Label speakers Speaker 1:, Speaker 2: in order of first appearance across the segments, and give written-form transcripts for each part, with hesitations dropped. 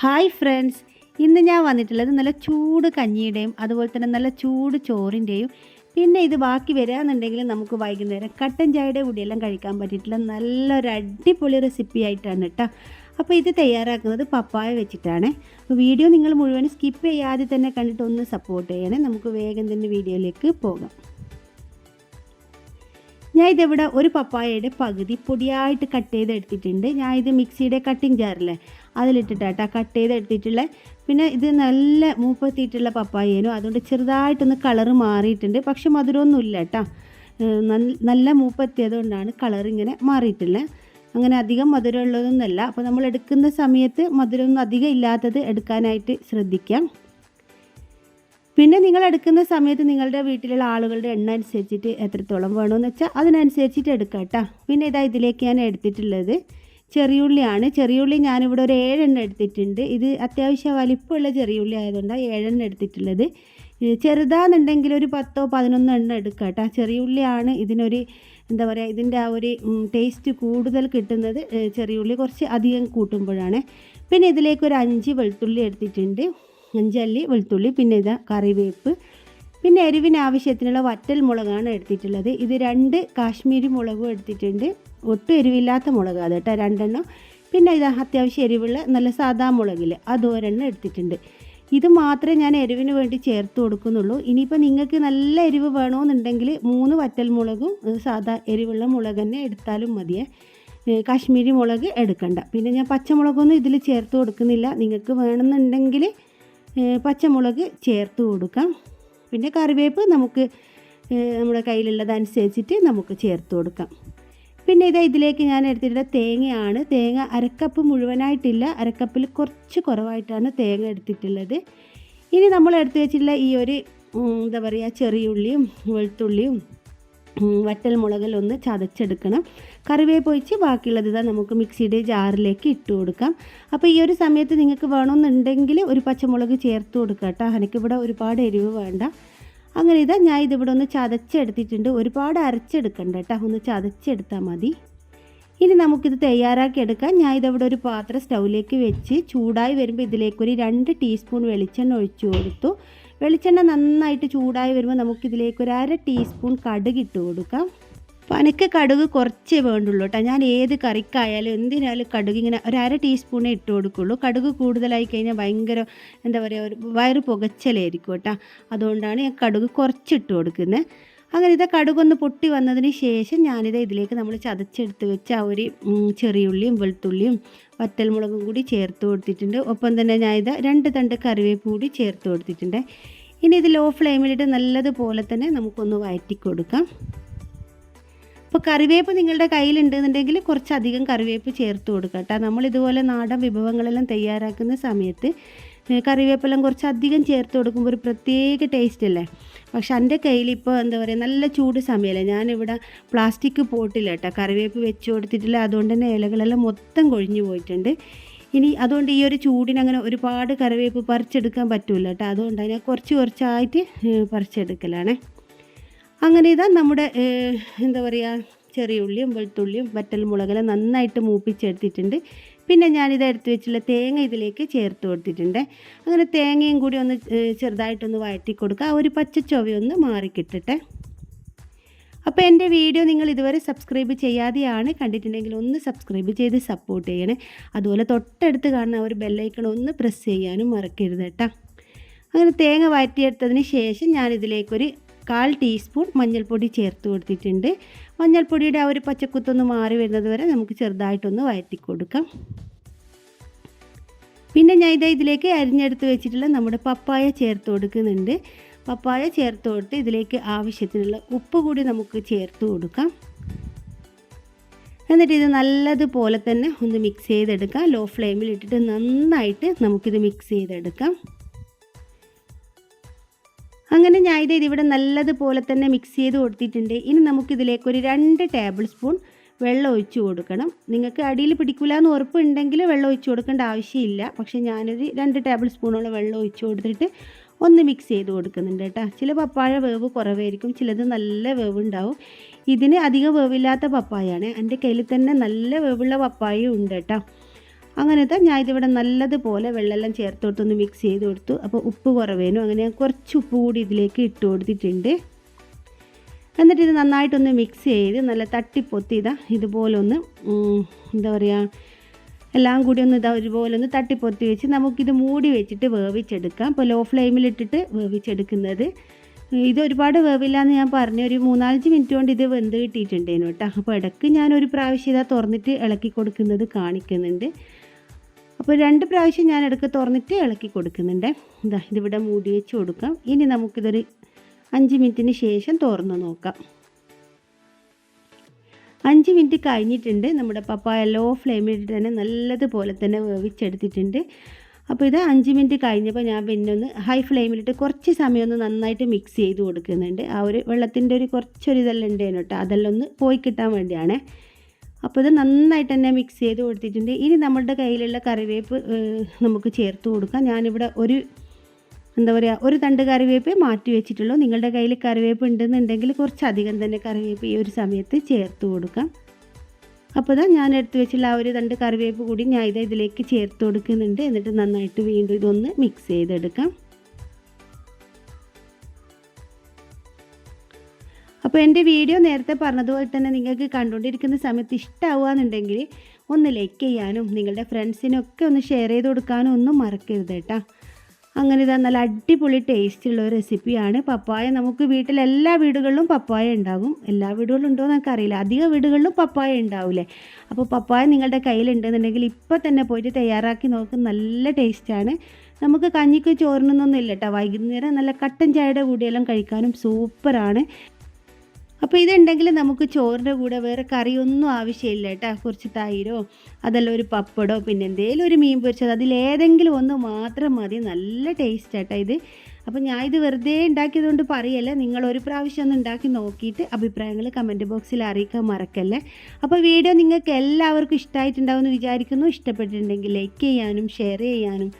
Speaker 1: Hi friends, ഇന്ന് ഞാൻ വന്നിട്ടുള്ളത് നല്ല ചൂട് കഞ്ഞിയുടെയും അതുപോലെ തന്നെ നല്ല ചൂട് ചോറിൻ്റെയും പിന്നെ ഇത് ബാക്കി വരാമെന്നുണ്ടെങ്കിൽ നമുക്ക് വൈകുന്നേരം കട്ടൻ ചായയുടെ കൂടിയെല്ലാം കഴിക്കാൻ പറ്റിയിട്ടുള്ള നല്ലൊരു അടിപൊളി റെസിപ്പി ആയിട്ടാണ് കേട്ടോ. അപ്പോൾ ഇത് തയ്യാറാക്കുന്നത് പപ്പായ വെച്ചിട്ടാണ്. അപ്പോൾ വീഡിയോ നിങ്ങൾ മുഴുവൻ സ്കിപ്പ് ചെയ്യാതെ തന്നെ കണ്ടിട്ട് ഒന്ന് സപ്പോർട്ട് ചെയ്യണേ. നമുക്ക് വേഗം തന്നെ വീഡിയോയിലേക്ക് പോകാം. ഞാൻ ഇതിവിടെ ഒരു പപ്പായയുടെ പകുതി പൊടിയായിട്ട് കട്ട് ചെയ്ത് എടുത്തിട്ടുണ്ട്. ഞാൻ ഇത് മിക്സിയുടെ കട്ടിങ് ജാറില്ലേ അതിലിട്ടിട്ടാട്ടോ കട്ട് ചെയ്ത് എടുത്തിട്ടുള്ള. പിന്നെ ഇത് നല്ല മൂപ്പെത്തിയിട്ടുള്ള പപ്പായേനു, അതുകൊണ്ട് ചെറുതായിട്ടൊന്ന് കളറ് മാറിയിട്ടുണ്ട്. പക്ഷെ മധുരമൊന്നുമില്ല കേട്ടോ. നല്ല മൂപ്പെത്തിയത് കൊണ്ടാണ് കളർ ഇങ്ങനെ മാറിയിട്ടുള്ളത്. അങ്ങനെ അധികം മധുരമുള്ളതൊന്നുമല്ല. അപ്പോൾ നമ്മൾ എടുക്കുന്ന സമയത്ത് മധുരമൊന്നും അധികം ഇല്ലാത്തത് എടുക്കാനായിട്ട് ശ്രദ്ധിക്കാം. പിന്നെ നിങ്ങൾ എടുക്കുന്ന സമയത്ത് നിങ്ങളുടെ വീട്ടിലുള്ള ആളുകളുടെ എണ്ണ അനുസരിച്ചിട്ട് എത്രത്തോളം വേണമെന്ന് വെച്ചാൽ അതിനനുസരിച്ചിട്ട് എടുക്കാം കേട്ടോ. പിന്നെ ഇതിലേക്ക് ഞാൻ എടുത്തിട്ടുള്ളത് ചെറിയുള്ളിയാണ്. ചെറിയുള്ളി ഞാനിവിടെ ഒരു 7 എണ്ണം എടുത്തിട്ടുണ്ട്. ഇത് അത്യാവശ്യം വലിപ്പമുള്ള ചെറിയുള്ളി ആയതുകൊണ്ടാണ് 7 എണ്ണം എടുത്തിട്ടുള്ളത്. ചെറുതാണെന്നുണ്ടെങ്കിൽ ഒരു 10-11 എണ്ണം എടുക്കാം കേട്ടോ. ചെറിയുള്ളിയാണ് ഇതിനൊരു എന്താ പറയുക, ഇതിൻ്റെ ആ ഒരു ടേസ്റ്റ് കൂടുതൽ കിട്ടുന്നത് ചെറിയുള്ളി കുറച്ച് അധികം കൂട്ടുമ്പോഴാണ്. പിന്നെ ഇതിലേക്ക് ഒരു 5 വെളുത്തുള്ളി എടുത്തിട്ടുണ്ട്, 5 അല്ലി വെളുത്തുള്ളി. പിന്നെ കറിവേപ്പ്. പിന്നെ എരിവിന് ആവശ്യത്തിനുള്ള വറ്റൽ മുളകാണ് എടുത്തിട്ടുള്ളത്. ഇത് 2 കാശ്മീരി മുളകും എടുത്തിട്ടുണ്ട്. ഒട്ടും എരിവില്ലാത്ത മുളകാണ് കേട്ടോ, 2 എണ്ണം. പിന്നെ അത്യാവശ്യം എരിവുള്ള നല്ല സാദാ മുളകിൽ അത് ഒരെണ്ണം എടുത്തിട്ടുണ്ട്. ഇത് മാത്രമേ ഞാൻ എരിവിന് വേണ്ടി ചേർത്ത് കൊടുക്കുന്നുള്ളൂ. ഇനിയിപ്പോൾ നിങ്ങൾക്ക് നല്ല എരിവ് വേണമെന്നുണ്ടെങ്കിൽ 3 വറ്റൽ മുളകും സാദാ എരിവുള്ള മുളക് തന്നെ എടുത്താലും മതിയേ. കാശ്മീരി മുളക് എടുക്കണ്ട. പിന്നെ ഞാൻ പച്ചമുളകൊന്നും ഇതിൽ ചേർത്ത് കൊടുക്കുന്നില്ല. നിങ്ങൾക്ക് വേണമെന്നുണ്ടെങ്കിൽ പച്ചമുളക് ചേർത്ത് കൊടുക്കാം. പിന്നെ കറിവേപ്പ് നമുക്ക് നമ്മുടെ കയ്യിലുള്ളതനുസരിച്ചിട്ട് നമുക്ക് ചേർത്ത് കൊടുക്കാം. പിന്നെ ഇതിലേക്ക് ഞാൻ എടുത്തിട്ടുള്ള തേങ്ങയാണ്. തേങ്ങ അരക്കപ്പ് മുഴുവനായിട്ടില്ല, അരക്കപ്പിൽ കുറച്ച് കുറവായിട്ടാണ് തേങ്ങ എടുത്തിട്ടുള്ളത്. ഇനി നമ്മൾ എടുത്ത് വെച്ചിട്ടുള്ള ഈ ഒരു എന്താ പറയുക, ചെറിയുള്ളിയും വെളുത്തുള്ളിയും വറ്റൽ മുളകിലൊന്ന് ചതച്ചെടുക്കണം. കറിവേപ്പ് ഒഴിച്ച് ബാക്കിയുള്ളത് നമുക്ക് മിക്സിയുടെ ജാറിലേക്ക് ഇട്ട് കൊടുക്കാം. അപ്പോൾ ഈ ഒരു സമയത്ത് നിങ്ങൾക്ക് വേണമെന്നുണ്ടെങ്കിൽ ഒരു പച്ചമുളക് ചേർത്ത് കൊടുക്കാം കേട്ടോ. എനിക്കിവിടെ ഒരുപാട് എരിവ് വേണ്ട. അങ്ങനെ ഞാൻ ഇതിവിടെ ഒന്ന് ചതച്ചെടുത്തിട്ടുണ്ട്. ഒരുപാട് അരച്ചെടുക്കണ്ട കേട്ടോ, ഒന്ന് ചതച്ചെടുത്താൽ മതി. ഇനി നമുക്കിത് തയ്യാറാക്കി എടുക്കാം. ഞാൻ ഇതിവിടെ ഒരു പാത്രം സ്റ്റൗവിലേക്ക് വെച്ച് ചൂടായി വരുമ്പോൾ ഇതിലേക്കൊരു 2 ടീസ്പൂൺ വെളിച്ചെണ്ണ ഒഴിച്ചു കൊടുത്തു. വെളിച്ചെണ്ണ നന്നായിട്ട് ചൂടായി വരുമ്പോൾ നമുക്കിതിലേക്ക് ഒരു 1/2 ടീസ്പൂൺ കടുക് ഇട്ട് കൊടുക്കാം. അപ്പോൾ എനിക്ക് കടുക് കുറച്ചേ വേണ്ടുള്ളൂ കേട്ടോ. ഞാൻ ഏത് കറിക്കായാലും എന്തിനായാലും കടുക് ഇങ്ങനെ ഒരു 1/2 ടീസ്പൂണേ ഇട്ട് കൊടുക്കുള്ളൂ. കടുക് കൂടുതലായി കഴിഞ്ഞാൽ ഭയങ്കര എന്താ പറയുക, ഒരു വയറ് പുകച്ചലായിരിക്കും കേട്ടോ. അതുകൊണ്ടാണ് ഞാൻ കടുക് കുറച്ചിട്ട് കൊടുക്കുന്നത്. അങ്ങനെ കടുകൊന്ന് പൊട്ടി വന്നതിന് ശേഷം ഇതിലേക്ക് നമ്മൾ ചതച്ചെടുത്ത് വെച്ച ആ ഒരു ചെറിയുള്ളിയും വെളുത്തുള്ളിയും വറ്റൽമുളകും കൂടി ചേർത്ത് കൊടുത്തിട്ടുണ്ട്. ഒപ്പം തന്നെ ഞാൻ 2 തണ്ട് കറിവേപ്പ് കൂടി ചേർത്ത് കൊടുത്തിട്ടുണ്ട്. ഇനി ഇത് ലോ ഫ്ലെയിമിലിട്ട് നല്ലതുപോലെ തന്നെ നമുക്കൊന്ന് വഴറ്റി കൊടുക്കാം. അപ്പോൾ കറിവേപ്പ് നിങ്ങളുടെ കയ്യിലുണ്ടെന്നുണ്ടെങ്കിൽ കുറച്ചധികം കറിവേപ്പ് ചേർത്ത് കൊടുക്കാം കേട്ടോ. നമ്മളിതുപോലെ നാടൻ വിഭവങ്ങളെല്ലാം തയ്യാറാക്കുന്ന സമയത്ത് കറിവേപ്പെല്ലാം കുറച്ചധികം ചേർത്ത് കൊടുക്കുമ്പോൾ ഒരു പ്രത്യേക ടേസ്റ്റ് അല്ലേ. പക്ഷെ എൻ്റെ കയ്യിൽ ഇപ്പോൾ എന്താ പറയുക, നല്ല ചൂട് സമയമല്ലേ, ഞാനിവിടെ പ്ലാസ്റ്റിക് പോട്ടില്ല കേട്ടോ കറിവേപ്പ് വെച്ച് കൊടുത്തിട്ടില്ല. അതുകൊണ്ട് തന്നെ ഇലകളെല്ലാം മൊത്തം കൊഴിഞ്ഞു പോയിട്ടുണ്ട്. ഇനി അതുകൊണ്ട് ഈ ഒരു ചൂടിന് അങ്ങനെ ഒരുപാട് കറിവേപ്പ് പറിച്ചെടുക്കാൻ പറ്റില്ല കേട്ടോ. അതുകൊണ്ടാണ് ഞാൻ കുറച്ചായിട്ട് പറിച്ചെടുക്കലാണ്. അങ്ങനെ നമ്മുടെ എന്താ പറയുക, ചെറിയുള്ളിയും വെളുത്തുള്ളിയും വറ്റൽ മുളകെല്ലാം നന്നായിട്ട് മൂപ്പിച്ചെടുത്തിട്ടുണ്ട്. പിന്നെ ഞാനിത് എടുത്ത് വെച്ചുള്ള തേങ്ങ ഇതിലേക്ക് ചേർത്ത് കൊടുത്തിട്ടുണ്ട്. അങ്ങനെ തേങ്ങയും കൂടി ഒന്ന് ചെറുതായിട്ടൊന്ന് വഴറ്റി കൊടുക്കുക. ആ ഒരു പച്ചച്ചൊവയൊന്ന് മാറിക്കിട്ടട്ടെ. അപ്പോൾ എൻ്റെ വീഡിയോ നിങ്ങൾ ഇതുവരെ സബ്സ്ക്രൈബ് ചെയ്യാതെയാണ് കണ്ടിട്ടുണ്ടെങ്കിൽ ഒന്ന് സബ്സ്ക്രൈബ് ചെയ്ത് സപ്പോർട്ട് ചെയ്യണേ. അതുപോലെ തൊട്ടടുത്ത് കാണുന്ന ഒരു ബെല്ലൈക്കൺ ഒന്ന് പ്രസ് ചെയ്യാനും മറക്കരുത് കേട്ടോ. അങ്ങനെ തേങ്ങ വഴറ്റിയെടുത്തതിന് ശേഷം ഞാനിതിലേക്കൊരു 1/4 ടീസ്പൂൺ മഞ്ഞൾപ്പൊടി ചേർത്ത് കൊടുത്തിട്ടുണ്ട്. മഞ്ഞൾപ്പൊടിയുടെ ആ ഒരു പച്ചക്കുത്തൊന്ന് മാറി വരുന്നത് വരെ നമുക്ക് ചെറുതായിട്ടൊന്ന് വഴറ്റി കൊടുക്കാം. പിന്നെ ഞാൻ ഇതിലേക്ക് അരിഞ്ഞെടുത്ത് വെച്ചിട്ടുള്ള നമ്മുടെ പപ്പായ ചേർത്ത് കൊടുക്കുന്നുണ്ട്. പപ്പായ ചേർത്ത് കൊടുത്ത് ഇതിലേക്ക് ആവശ്യത്തിനുള്ള ഉപ്പ് കൂടി നമുക്ക് ചേർത്ത് കൊടുക്കാം. എന്നിട്ട് ഇത് നല്ലതുപോലെ തന്നെ ഒന്ന് മിക്സ് ചെയ്തെടുക്കാം. ലോ ഫ്ലെയിമിൽ ഇട്ടിട്ട് നന്നായിട്ട് നമുക്കിത് മിക്സ് ചെയ്തെടുക്കാം. അങ്ങനെ ഞാൻ ഇതിവിടെ നല്ലതുപോലെ തന്നെ മിക്സ് ചെയ്ത് കൊടുത്തിട്ടുണ്ട്. ഇനി നമുക്കിതിലേക്ക് ഒരു 2 ടേബിൾ സ്പൂൺ വെള്ളം ഒഴിച്ച് കൊടുക്കണം. നിങ്ങൾക്ക് അടിയിൽ പിടിക്കില്ല എന്ന് ഉറപ്പുണ്ടെങ്കിൽ വെള്ളം ഒഴിച്ച് കൊടുക്കേണ്ട ആവശ്യമില്ല. പക്ഷേ ഞാനൊരു 2 ടേബിൾ സ്പൂണോളം വെള്ളം ഒഴിച്ച് കൊടുത്തിട്ട് ഒന്ന് മിക്സ് ചെയ്ത് കൊടുക്കുന്നുണ്ട് കേട്ടോ. ചില പപ്പായ വേവ് കുറവായിരിക്കും, ചിലത് നല്ല വേവ് ഉണ്ടാവും. ഇതിന് അധികം വേവില്ലാത്ത പപ്പായാണ്. എൻ്റെ കയ്യിൽ തന്നെ നല്ല വേവുള്ള പപ്പായയും ഉണ്ട് കേട്ടോ. അങ്ങനത്തെ ഞാൻ ഇതിവിടെ നല്ലതുപോലെ വെള്ളമെല്ലാം ചേർത്ത് കൊടുത്തൊന്ന് മിക്സ് ചെയ്ത് കൊടുത്തു. അപ്പോൾ ഉപ്പ് കുറവേനു, അങ്ങനെ ഞാൻ കുറച്ച് ഉപ്പ് കൂടി ഇതിലേക്ക് ഇട്ട് കൊടുത്തിട്ടുണ്ട്. എന്നിട്ട് ഇത് നന്നായിട്ടൊന്ന് മിക്സ് ചെയ്ത് നല്ല തട്ടിപ്പൊത്തി ഇതുപോലെ ഒന്ന് എന്താ പറയുക, എല്ലാം കൂടി ഒന്ന് ഒരുപോലെ ഒന്ന് തട്ടിപ്പൊത്തി വെച്ച് നമുക്കിത് മൂടി വെച്ചിട്ട് വേവിച്ചെടുക്കാം. ഇപ്പോൾ ലോ ഫ്ലെയിമിലിട്ടിട്ട് വേവിച്ചെടുക്കുന്നത്. ഇത് ഒരുപാട് വേവില്ല എന്ന് ഞാൻ പറഞ്ഞു, ഒരു 3-5 മിനിറ്റ് കൊണ്ട് ഇത് വെന്ത് കിട്ടിയിട്ടുണ്ടേനു കേട്ടോ. അപ്പോൾ ഇടയ്ക്ക് ഞാനൊരു പ്രാവശ്യം തുറന്നിട്ട് ഇളക്കി കൊടുക്കുന്നത് കാണിക്കുന്നുണ്ട്. അപ്പോൾ 2 പ്രാവശ്യം ഞാൻ ഇടയ്ക്ക് തുറന്നിട്ട് ഇളക്കി കൊടുക്കുന്നുണ്ട്. ഇതിവിടെ മൂടി വെച്ച് കൊടുക്കാം. ഇനി നമുക്കിതൊരു 5 മിനിറ്റിന് ശേഷം തുറന്ന് നോക്കാം. 5 മിനിറ്റ് കഴിഞ്ഞിട്ടുണ്ട്. നമ്മുടെ പപ്പായ ലോ ഫ്ലെയിമിലിട്ട് തന്നെ നല്ലതുപോലെ തന്നെ വേവിച്ചെടുത്തിട്ടുണ്ട്. അപ്പോൾ ഇത് 5 മിനിറ്റ് കഴിഞ്ഞപ്പോൾ ഞാൻ പിന്നെ ഒന്ന് ഹൈ ഫ്ലെയിമിലിട്ട് കുറച്ച് സമയം ഒന്ന് നന്നായിട്ട് മിക്സ് ചെയ്ത് കൊടുക്കുന്നുണ്ട്. ആ ഒരു വെള്ളത്തിൻ്റെ കുറച്ചൊരു ഇതെല്ലാം ഉണ്ടേനു കേട്ടോ, അതെല്ലാം ഒന്ന് പോയി കിട്ടാൻ വേണ്ടിയാണ്. അപ്പോൾ ഇത് നന്നായിട്ട് തന്നെ മിക്സ് ചെയ്ത് കൊടുത്തിട്ടുണ്ട്. ഇനി നമ്മളുടെ കയ്യിലുള്ള കറിവേപ്പ് നമുക്ക് ചേർത്ത് കൊടുക്കാം. ഞാനിവിടെ ഒരു തണ്ട് കറിവേപ്പ് മാറ്റി വെച്ചിട്ടുള്ളൂ. നിങ്ങളുടെ കയ്യിൽ കറിവേപ്പ് ഉണ്ടെന്നുണ്ടെങ്കിൽ കുറച്ചധികം തന്നെ കറിവേപ്പ് ഈ ഒരു സമയത്ത് ചേർത്ത് കൊടുക്കാം. അപ്പോൾ ഞാൻ എടുത്ത് വെച്ചുള്ള ആ ഒരു തണ്ട് കറിവേപ്പ് കൂടി ഞാൻ ഇതിലേക്ക് ചേർത്ത് കൊടുക്കുന്നുണ്ട്. എന്നിട്ട് നന്നായിട്ട് വീണ്ടും ഇതൊന്ന് മിക്സ് ചെയ്തെടുക്കാം. അപ്പോൾ എൻ്റെ വീഡിയോ നേരത്തെ പറഞ്ഞതുപോലെ തന്നെ നിങ്ങൾക്ക് കണ്ടുകൊണ്ടിരിക്കുന്ന സമയത്ത് ഇഷ്ടമാവുകയെന്നുണ്ടെങ്കിൽ ഒന്ന് ലൈക്ക് ചെയ്യാനും നിങ്ങളുടെ ഫ്രണ്ട്സിനൊക്കെ ഒന്ന് ഷെയർ ചെയ്ത് കൊടുക്കാനും ഒന്നും മറക്കരുത് കേട്ടോ. അങ്ങനെ നല്ല അടിപൊളി ടേസ്റ്റുള്ള ഒരു റെസിപ്പിയാണ്. പപ്പായ നമുക്ക് വീട്ടിൽ എല്ലാ വീടുകളിലും പപ്പായ ഉണ്ടാകും. എല്ലാ വീടുകളിലും ഉണ്ടോ എന്ന് എനിക്കറിയില്ല, അധിക വീടുകളിലും പപ്പായ ഉണ്ടാവില്ലേ. അപ്പോൾ പപ്പായ നിങ്ങളുടെ കയ്യിലുണ്ടെന്നുണ്ടെങ്കിൽ ഇപ്പോൾ തന്നെ പോയിട്ട് തയ്യാറാക്കി നോക്കും. നല്ല ടേസ്റ്റാണ്. നമുക്ക് കഞ്ഞിക്ക് ചോറിനൊന്നും ഇല്ല കേട്ടോ, വൈകുന്നേരം നല്ല കട്ടൻ ചായയുടെ കൂടെയെല്ലാം കഴിക്കാനും സൂപ്പറാണ്. അപ്പോൾ ഇതുണ്ടെങ്കിൽ നമുക്ക് ചോറിൻ്റെ കൂടെ വേറെ കറിയൊന്നും ആവശ്യമില്ല കേട്ടോ. കുറച്ച് തൈരോ അതല്ല ഒരു പപ്പടോ പിന്നെ എന്തെങ്കിലും ഒരു മീൻ പൊരിച്ചത്, അതിലേതെങ്കിലും ഒന്ന് മാത്രം മതി. നല്ല ടേസ്റ്റ് ആട്ടോ ഇത്. അപ്പോൾ ഞാൻ ഇത് വെറുതെ ഉണ്ടാക്കിയതുകൊണ്ട് പറയല്ല, നിങ്ങൾ ഒരു പ്രാവശ്യം ഒന്ന് ഉണ്ടാക്കി നോക്കിയിട്ട് അഭിപ്രായങ്ങൾ കമൻറ്റ് ബോക്സിൽ അറിയിക്കാൻ മറക്കല്ലേ. അപ്പോൾ വീഡിയോ നിങ്ങൾക്ക് എല്ലാവർക്കും ഇഷ്ടമായിട്ടുണ്ടാവുമെന്ന് വിചാരിക്കുന്നു. ഇഷ്ടപ്പെട്ടിട്ടുണ്ടെങ്കിൽ ലൈക്ക് ചെയ്യാനും ഷെയർ ചെയ്യാനും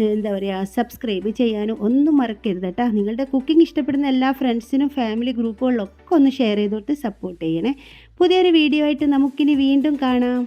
Speaker 1: എന്താ പറയുക സബ്സ്ക്രൈബ് ചെയ്യാനും ഒന്നും മറക്കരുത് കേട്ടോ. നിങ്ങളുടെ കുക്കിംഗ് ഇഷ്ടപ്പെടുന്ന എല്ലാ ഫ്രണ്ട്സിനും ഫാമിലി ഗ്രൂപ്പുകളിലൊക്കെ ഒന്ന് ഷെയർ ചെയ്തോട്ട് സപ്പോർട്ട് ചെയ്യണേ. പുതിയൊരു വീഡിയോ ആയിട്ട് നമുക്കിനി വീണ്ടും കാണാം.